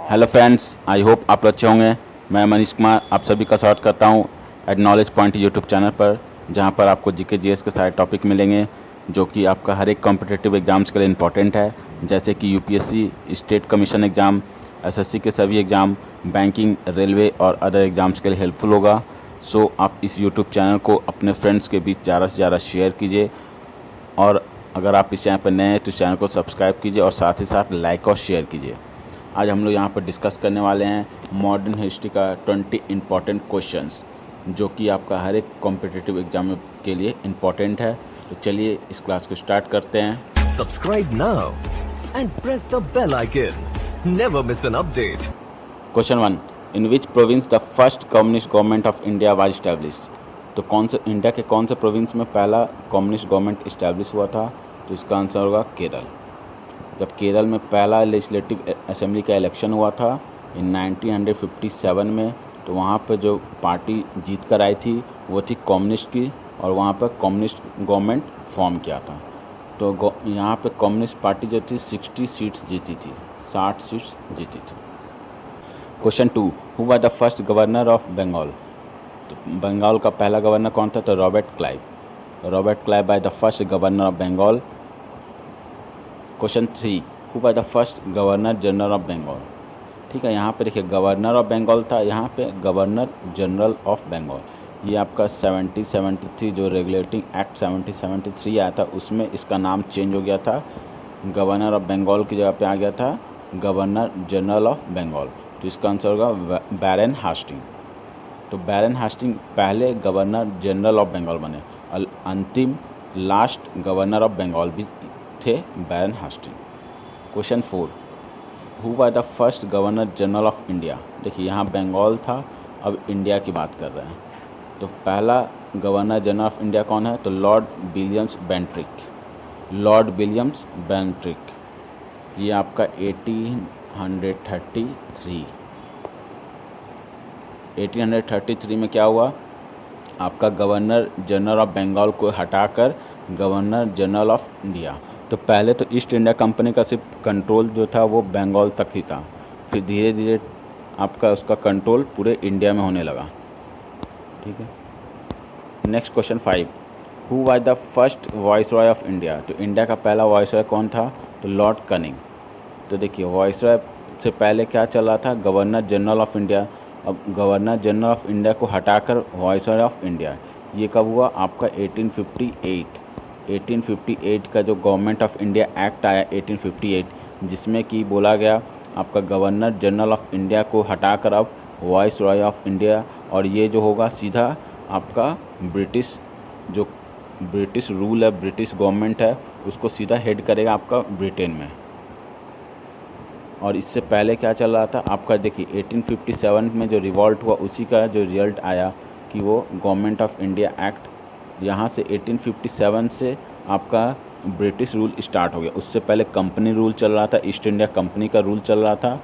Hello friends, I hope आप लोग अच्छे होंगे। मैं मनीष कुमार आप सभी का स्वागत करता हूं at knowledge point YouTube channel पर, जहां पर आपको जीके जीएस के सारे टॉपिक मिलेंगे जो कि आपका हर एक कॉम्पिटिटिव एग्ज़ाम्स के लिए इंपॉर्टेंट है, जैसे कि UPSC, state commission exam, SSC के सभी एग्ज़ाम, बैंकिंग, रेलवे और अदर एग्ज़ाम्स के लिए हेल्पफुल होगा। सो आप इस यूट्यूब चैनल को अपने फ्रेंड्स के बीच ज़्यादा से ज़्यादा शेयर कीजिए, और अगर आप इस चैनल पर नए हैं तो चैनल को सब्सक्राइब कीजिए और साथ ही साथ लाइक और शेयर कीजिए। आज हम लोग यहाँ पर डिस्कस करने वाले हैं मॉडर्न हिस्ट्री का 20 इम्पॉर्टेंट क्वेश्चंस, जो कि आपका हर एक कॉम्पिटिटिव एग्जाम के लिए इम्पॉर्टेंट है। तो चलिए इस क्लास को स्टार्ट करते हैं। Subscribe now and press the bell icon. Never miss an update. Question 1, in which province the first communist government of India was established. तो कौन से इंडिया के कौन से प्रोविंस में पहला कम्युनिस्ट गवर्नमेंट इस्टेब्लिश हुआ था? तो इसका आंसर होगा केरल। जब केरल में पहला लेजिस्लेटिव असेंबली का इलेक्शन हुआ था इन 1957 में, तो वहाँ पर जो पार्टी जीत कर आई थी वो थी कम्युनिस्ट की, और वहाँ पर कम्युनिस्ट गवर्नमेंट फॉर्म किया था। तो यहाँ पे कम्युनिस्ट पार्टी जो थी 60 सीट्स जीती थी, 60 सीट्स जीती थी। Question 2, who was the first governor of Bengal. तो बंगाल का पहला गवर्नर कौन था? तो Robert Clive. Robert Clive by the first governor of Bengal. Question 3, who was the first governor general of Bengal. ठीक है, यहाँ पे देखिए गवर्नर ऑफ बंगाल था, यहाँ पे गवर्नर जनरल ऑफ बंगाल। ये आपका 7073 जो रेगुलेटिंग एक्ट 7073 आया था उसमें इसका नाम चेंज हो गया था, गवर्नर ऑफ बंगाल की जगह पे आ गया था गवर्नर जनरल ऑफ बंगाल। तो इसका आंसर होगा बैरन हास्टिंग। तो बैरन हास्टिंग पहले गवर्नर जनरल ऑफ बंगाल बने, और अंतिम लास्ट गवर्नर ऑफ बंगाल भी थे Baron Hasting. Question 4, who was the first governor general of India. देखिए यहाँ बंगाल था, अब इंडिया की बात कर रहे हैं। तो पहला गवर्नर जनरल ऑफ इंडिया कौन है? तो लॉर्ड विलियम्स बेंट्रिक। लॉर्ड विलियम्स बेंट्रिक, ये आपका 1833 में क्या हुआ? आपका गवर्नर जनरल ऑफ बंगाल को हटाकर गवर्नर जनरल ऑफ इंडिया। तो पहले तो ईस्ट इंडिया कंपनी का सिर्फ कंट्रोल जो था वो बंगाल तक ही था, फिर धीरे धीरे आपका उसका कंट्रोल पूरे इंडिया में होने लगा। ठीक है, next question 5, who was the first viceroy of India. तो इंडिया का पहला वाइसरॉय कौन था? तो लॉर्ड कनिंग। तो देखिए वाइसरॉय से पहले क्या चल रहा था? Governor general of India. अब गवर्नर जनरल ऑफ इंडिया को हटाकर वाइसरॉय ऑफ इंडिया, ये कब हुआ? आपका 1858 का जो गवर्नमेंट ऑफ इंडिया एक्ट आया 1858, जिसमें कि बोला गया आपका गवर्नर जनरल ऑफ इंडिया को हटाकर अब वाइसरॉय ऑफ इंडिया, और ये जो होगा सीधा आपका ब्रिटिश रूल है, ब्रिटिश गवर्नमेंट है, उसको सीधा हेड करेगा आपका ब्रिटेन में। और इससे पहले क्या चल रहा था आपका? देखिए 1857 में जो रिवॉल्ट हुआ उसी का जो रिजल्ट आया कि वो गवर्नमेंट ऑफ इंडिया एक्ट, यहाँ से 1857 से आपका ब्रिटिश रूल स्टार्ट हो गया। उससे पहले कंपनी रूल चल रहा था, ईस्ट इंडिया कंपनी का रूल चल रहा था।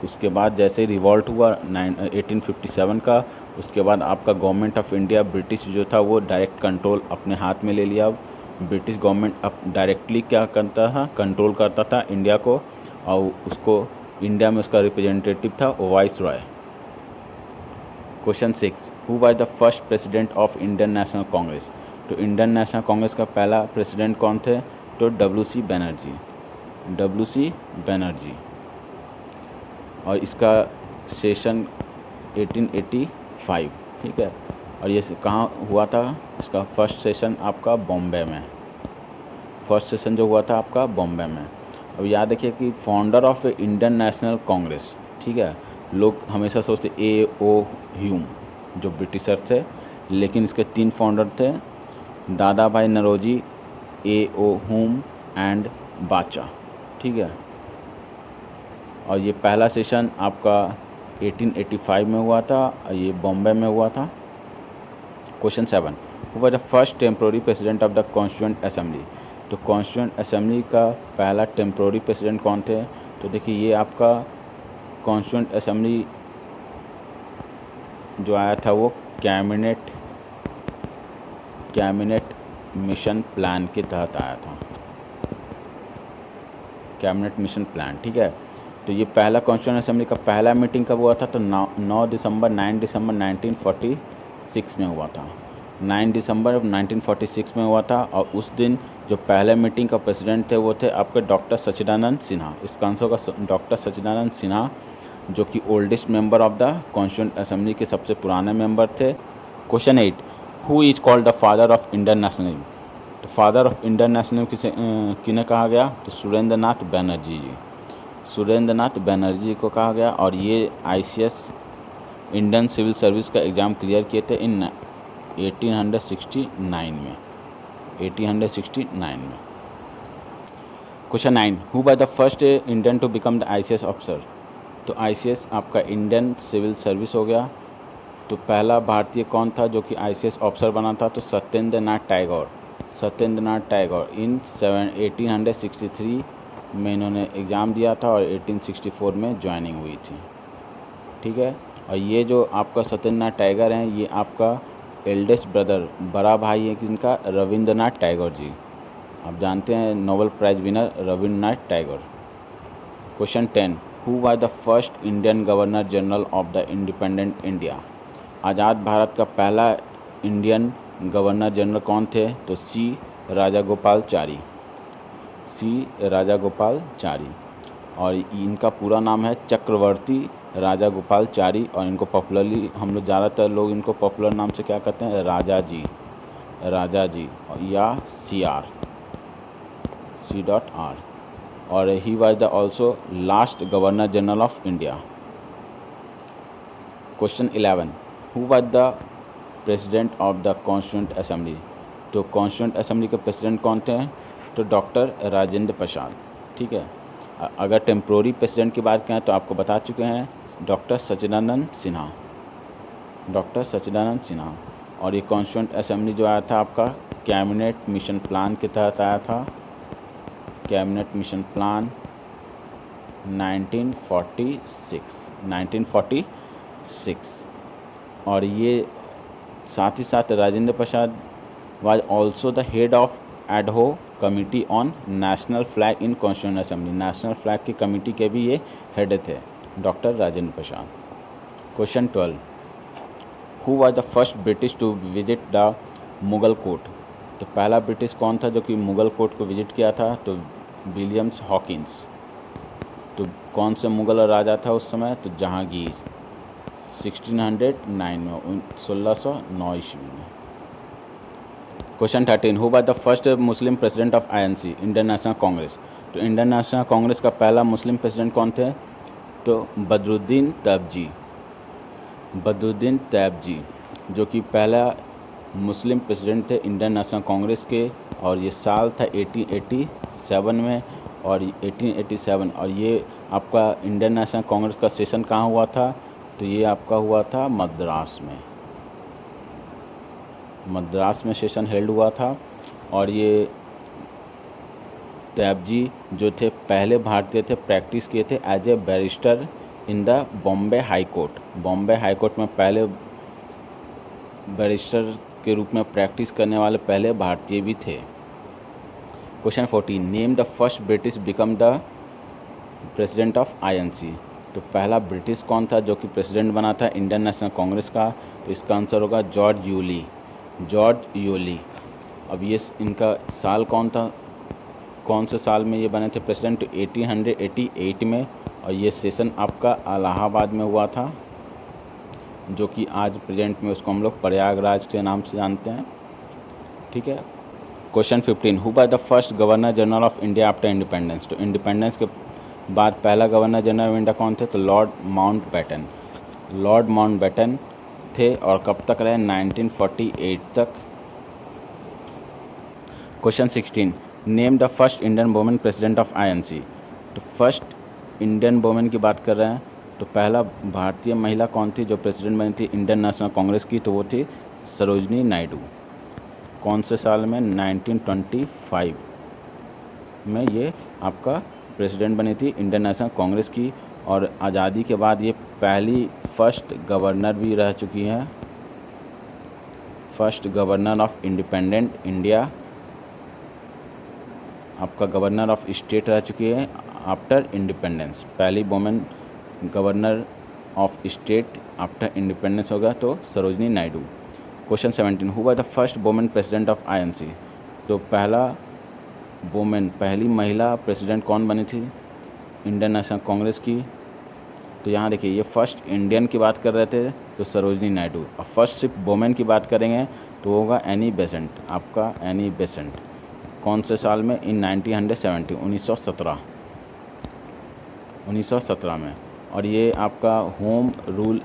उसके बाद जैसे ही रिवॉल्ट हुआ 1857 का, उसके बाद आपका गवर्नमेंट ऑफ इंडिया ब्रिटिश जो था वो डायरेक्ट कंट्रोल अपने हाथ में ले लिया। अब ब्रिटिश गवर्नमेंट अब डायरेक्टली क्या करता था? कंट्रोल करता था इंडिया को, और उसको इंडिया में उसका रिप्रेजेंटेटिव था viceroy. Question 6, who was the first president of Indian national Congress. तो इंडियन नेशनल कांग्रेस का पहला प्रेसिडेंट कौन थे? तो डब्ल्यू.सी. बनर्जी। और इसका सेशन 1885। ठीक है, और ये कहाँ हुआ था? इसका फर्स्ट सेशन आपका बॉम्बे में, फर्स्ट सेशन जो हुआ था आपका बॉम्बे में। अब याद रखिए कि founder of Indian national Congress, ठीक है, लोग हमेशा सोचते A.O. ह्यूम जो ब्रिटिशर थे, लेकिन इसके 3 फाउंडर थे, दादा भाई नौरोजी, A.O. ह्यूम एंड बाचा। ठीक है, और ये पहला सेशन आपका 1885 में हुआ था, ये बॉम्बे में हुआ था। Question 7, who was the first temporary president of the constituent assembly. तो कॉन्स्टिट्यूएंट असेंबली का पहला टेम्पोररी प्रेसिडेंट कौन थे? तो देखिए ये आपका कॉन्स्टिट्यूएंट असेंबली जो आया था वो कैबिनेट मिशन प्लान के तहत आया था, कैबिनेट मिशन प्लान। ठीक है, तो तो ये पहला कॉन्स्टिट्यूंट असेंबली का पहला मीटिंग कब हुआ था? तो 9 दिसंबर 1946 में हुआ था। 9 दिसंबर 1946 में हुआ था। और उस दिन जो पहले मीटिंग का प्रेसिडेंट थे वो थे आपके डॉक्टर सच्चिदानंद सिन्हा। इसका आंसर होगा डॉक्टर सच्चिदानंद सिन्हा, जो कि oldest member of the constituent assembly के सबसे पुराने मेंबर थे। Question 8, who is called the father of Indian nationalism? तो फादर ऑफ इंडियन नेशनलिज्म किन्हें कहा गया? तो सुरेंद्र नाथ बनर्जी जी, सुरेंद्र नाथ बनर्जी को कहा गया। और ये ICS इंडियन सिविल सर्विस का एग्ज़ाम क्लियर किए थे इन 1869 में, 1869 में। Question 9, who by the first Indian to become the ICS officer? तो ICS आपका इंडियन सिविल सर्विस हो गया। तो पहला भारतीय कौन था जो कि ICS ऑफिसर बना था? तो सत्येंद्र नाथ टैगोर, सत्येंद्र नाथ टैगोर इन 1863 में इन्होंने एग्ज़ाम दिया था और 1864 में ज्वाइनिंग हुई थी। ठीक है। और ये जो आपका सत्येंद्र नाथ टैगोर हैं, ये आपका एल्डेस्ट ब्रदर, बड़ा भाई है किनका? रविंद्रनाथ टैगोर जी। आप जानते हैं Nobel prize winner Rabindranath Tagore. Question 10, who was the first Indian governor general of the independent India? आज़ाद भारत का पहला इंडियन गवर्नर जनरल कौन थे? तो C राजागोपालचारी, C राजागोपालचारी। और इनका पूरा नाम है चक्रवर्ती राजागोपालचारी। और इनको पॉपुलरली हम लोग ज़्यादातर लोग इनको पॉपुलर नाम से क्या कहते हैं? राजा जी, राजा जी या CR, C.R. और ही was the also last governor general of India. Question 11, who was the president of the constituent assembly? तो कॉन्स्टिट्यूंट असेंबली के प्रेसिडेंट कौन थे? तो डॉक्टर राजेंद्र प्रसाद। ठीक है। अगर टेम्प्रोरी प्रेसिडेंट की बात करें तो आपको बता चुके हैं डॉक्टर सच्चिदानंद सिन्हा, डॉक्टर सच्चिदानंद सिन्हा। और ये कॉन्स्टिट्यूंट असेंबली जो आया था आपका कैबिनेट मिशन प्लान के तहत आया था, कैबिनेट मिशन प्लान 1946। और ये साथ ही साथ Rajendra Prasad was also the head of ad hoc committee on national flag in constituent assembly. National flag की कमिटी के भी ये हेड थे, doctor Rajendra Prasad. Question 12, who was the first British to visit the Mughal court? तो पहला ब्रिटिश कौन था जो कि मुगल कोर्ट को विजिट किया था? तो विलियम्स हॉकिंस। तो कौन से मुगल राजा था उस समय? तो जहांगीर, 1609 में, 1609 ईस्वी में। Question 13, who was the first Muslim president of INC Indian national Congress? तो इंडियन नेशनल कांग्रेस का पहला मुस्लिम प्रेसिडेंट कौन थे? तो बदरुद्दीन तैयब जी, जो कि पहला मुस्लिम प्रेसिडेंट थे इंडियन नेशनल कांग्रेस के। और ये साल था 1887 में, और 1887। और ये आपका इंडियन नेशनल कांग्रेस का सेशन कहाँ हुआ था? तो ये आपका हुआ था मद्रास में, मद्रास में सेशन हेल्ड हुआ था। और ये तैयब जी जो थे पहले भारतीय थे, प्रैक्टिस किए थे as a barrister in the Bombay high court. Bombay high court में पहले बैरिस्टर के रूप में प्रैक्टिस करने वाले पहले भारतीय भी थे। Question 14, name the first British become the president of INC? तो पहला ब्रिटिश कौन था जो कि प्रेसिडेंट बना था इंडियन नेशनल कांग्रेस का? तो इसका आंसर होगा जॉर्ज यूली, जॉर्ज यूली। अब ये इनका साल कौन था, कौन से साल में ये बने थे प्रेसिडेंट? 1888 में। और ये सेशन आपका इलाहाबाद में हुआ था, जो कि आज प्रेजेंट में उसको हम लोग प्रयागराज के नाम से जानते हैं। ठीक है। Question 15, who was the first governor general of India after independence? तो इंडिपेंडेंस के बाद पहला गवर्नर जनरल ऑफ इंडिया कौन थे? तो लॉर्ड माउंटबेटन, लॉर्ड माउंटबेटन थे। और कब तक रहे? 1948 तक। Question 16, name the first Indian women president of INC? तो फर्स्ट इंडियन वुमेन की बात कर रहे हैं। तो पहला भारतीय महिला कौन थी जो प्रेसिडेंट बनी थी इंडियन नेशनल कांग्रेस की? तो वो थी सरोजनी नायडू। कौन से साल में? 1925 में ये आपका प्रेसिडेंट बनी थी इंडियन नेशनल कांग्रेस की। और आज़ादी के बाद ये पहली फर्स्ट गवर्नर भी रह चुकी हैं, first governor of independent India, आपका गवर्नर ऑफ स्टेट रह चुकी है आफ्टर इंडिपेंडेंस, पहली women governor of state after independence होगा तो Sarojini Naidu. Question 17, who was the first women president of INC, तो पहली महिला प्रेसिडेंट कौन बनी थी इंडियन नेशनल कांग्रेस की। तो यहाँ देखिए ये फर्स्ट इंडियन की बात कर रहे थे तो सरोजनी नायडू, और फर्स्ट सिर्फ वुमेन की बात करेंगे तो होगा एनी बेसेंट, आपका एनी बेसेंट। कौन से साल में, इन 1970, 1917 में। और ये आपका होम रूल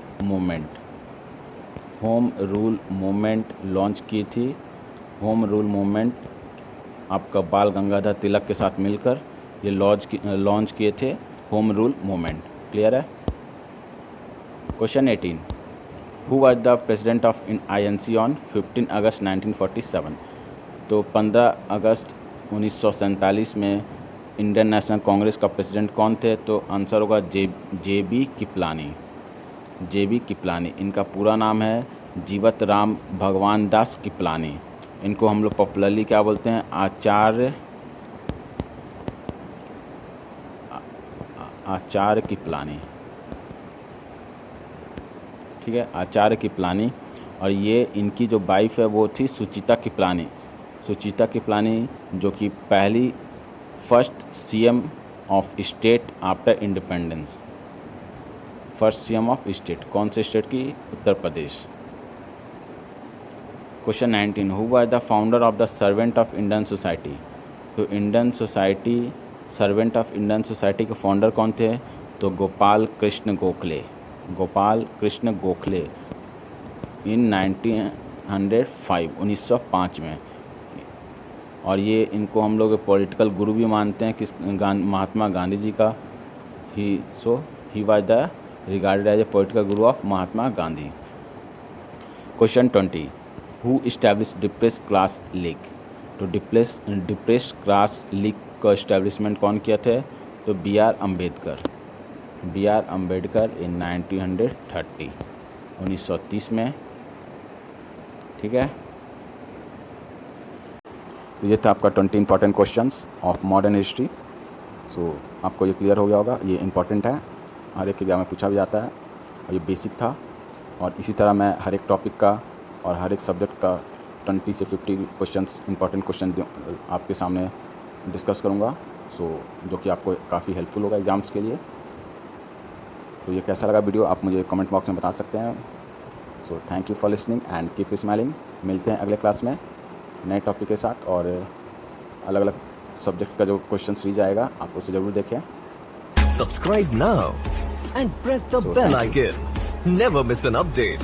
मूवमेंट लॉन्च की थी। होम रूल मूवमेंट आपका बाल गंगाधर तिलक के साथ मिलकर ये लॉन्च किए थे होम रूल मूवमेंट। क्लियर है। Question 18, who was the president of INC on 15 अगस्त 1947, तो 15 अगस्त 1947 में इंडियन नेशनल कांग्रेस का प्रेसिडेंट कौन थे, तो आंसर होगा जे.बी. किपलानी। इनका पूरा नाम है जीवत राम भगवान दास किपलानी। इनको हम लोग पॉपुलरली क्या बोलते हैं, आचार्य किपलानी। ठीक है, आचार्य किपलानी। और ये इनकी जो वाइफ है वो थी सुचिता किपलानी, जो कि पहली first CM of state after independence. First CM of state, कौन से स्टेट की, Uttar Pradesh. Question 19, who was the founder of the servant of Indian society, तो सर्वेंट ऑफ इंडियन सोसाइटी के फाउंडर कौन थे, तो गोपाल कृष्ण गोखले इन 1905 में। और ये इनको हम लोग पॉलिटिकल गुरु भी मानते हैं किस महात्मा गांधी जी का ही was the regarded as a political guru of Mahatma Gandhi. Question 20, who establish depress class league, तो डिप्रेस क्लास लीग का इस्टेब्लिशमेंट कौन किया थे, तो बी आर अम्बेडकर इन 1930 में। ठीक है, तो ये था आपका 20 important questions of modern history. So आपको ये क्लियर हो गया होगा, ये इंपॉर्टेंट है, हर एक एग्जाम में पूछा भी जाता है और ये बेसिक था। और इसी तरह मैं हर एक टॉपिक का और हर एक सब्जेक्ट का 20 से 50 क्वेश्चंस इंपॉर्टेंट क्वेश्चन आपके सामने डिस्कस करूँगा। सो जो कि आपको काफ़ी हेल्पफुल होगा एग्ज़ाम्स के लिए। तो ये कैसा लगा वीडियो आप मुझे कमेंट बॉक्स में बता सकते हैं। So thank you for listening and keep smiling. मिलते हैं अगले क्लास में नए टॉपिक के साथ, और अलग अलग सब्जेक्ट का जो क्वेश्चन सीरीज आएगा आप उसे ज़रूर देखें। Subscribe now and press the So, bell thank you. icon. Never miss an update.